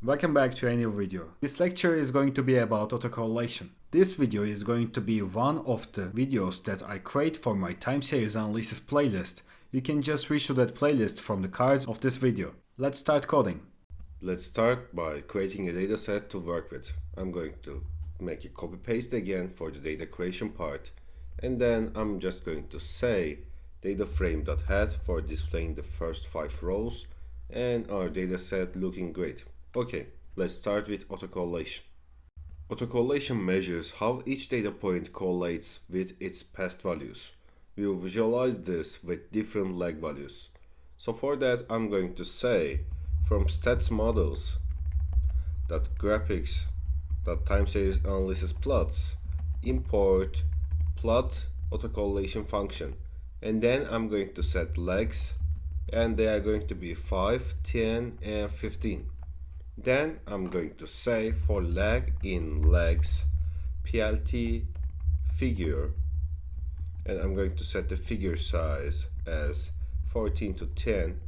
Welcome back to a new video. This lecture is going to be about autocorrelation. This video is going to be one of the videos that I create for my time series analysis playlist. You can just reach to that playlist from the cards of this video. Let's start coding. Let's start by creating a dataset to work with. I'm going to make a copy paste again for the data creation part, and then I'm just going to say data frame.head for displaying the first 5 rows and our dataset looking great. Okay, let's start with autocorrelation. Autocorrelation measures how each data point correlates with its past values. We will visualize this with different lag values. So for that, I'm going to say from stats models graphics time series analysis plots import plot autocorrelation function, and then I'm going to set lags, and they are going to be 5, 10 and 15. Then I'm going to say for lag in lags plt figure, and I'm going to set the figure size as 14 to 10,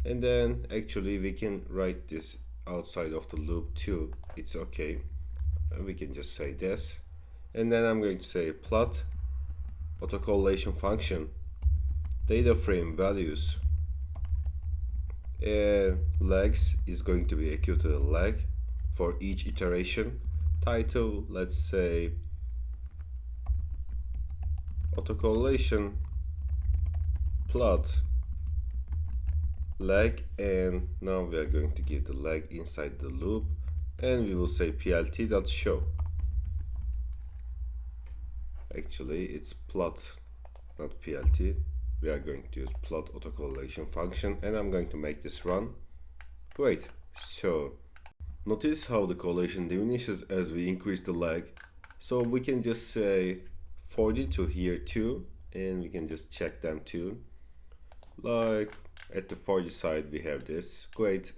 and then actually we can write this outside of the loop too, it's okay, we can just say this, and then I'm going to say plot autocorrelation function data frame values, and lags is going to be equal to the lag for each iteration. Title, let's say autocorrelation plot lag, and now we are going to give the lag inside the loop, and we will say plt.show. Actually it's plot, not plt. We are going to use plot autocorrelation function, and I'm going to make this run. Great. So notice how the correlation diminishes as we increase the lag. So we can just say 40 to here too, and we can just check them too. Like at the 40 side we have this. Great.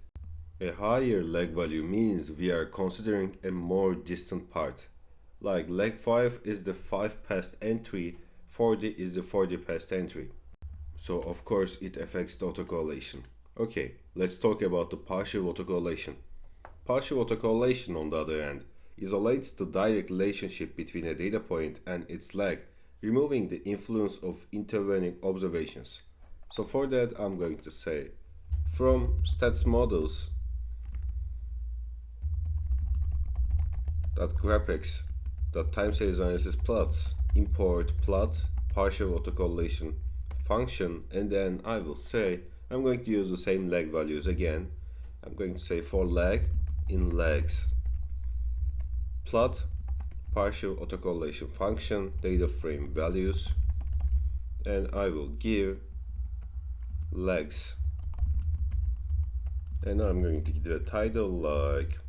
A higher lag value means we are considering a more distant part. Like lag 5 is the 5 past entry, 40 is the 40 past entry. So of course it affects the autocorrelation. Okay, let's talk about the partial autocorrelation. Partial autocorrelation, on the other hand, isolates the direct relationship between a data point and its lag, removing the influence of intervening observations. So for that I'm going to say from stats models graphics time series analysis plots import plot partial autocorrelation function, and then I will say I'm going to use the same lag values again. I'm going to say for lag in lags plot partial autocorrelation function data frame values, and I will give lags, and I'm going to give the title like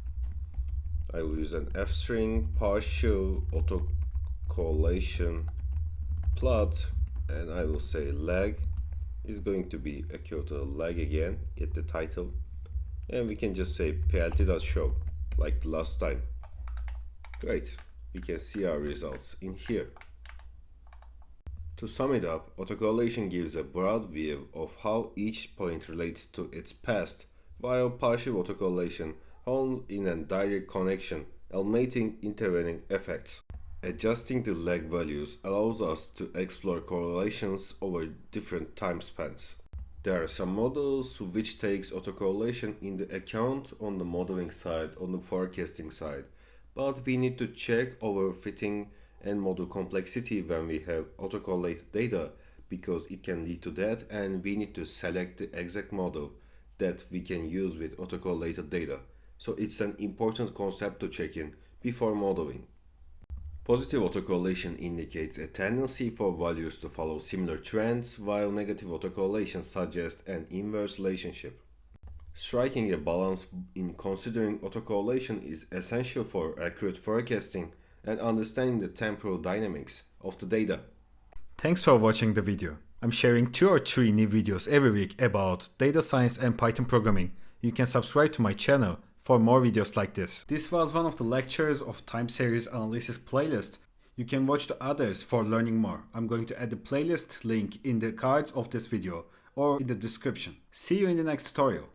I will use an f string partial autocorrelation plot, and I will say lag is going to be equal to lag again at the title, and we can just say plt.show like the last time. Great, we can see our results in here. To sum it up, autocorrelation gives a broad view of how each point relates to its past, while partial autocorrelation hones in a direct connection, eliminating intervening effects. Adjusting the lag values allows us to explore correlations over different time spans. There are some models which takes autocorrelation in the account on the modeling side, on the forecasting side, but we need to check overfitting and model complexity when we have autocorrelated data, because it can lead to that, and we need to select the exact model that we can use with autocorrelated data. So it's an important concept to check in before modeling. Positive autocorrelation indicates a tendency for values to follow similar trends, while negative autocorrelation suggests an inverse relationship. Striking a balance in considering autocorrelation is essential for accurate forecasting and understanding the temporal dynamics of the data. Thanks for watching the video. I'm sharing 2 or 3 new videos every week about data science and Python programming. You can subscribe to my channel for more videos like this. This was one of the lectures of time series analysis playlist. You can watch the others for learning more. I'm going to add the playlist link in the cards of this video or in the description. See you in the next tutorial.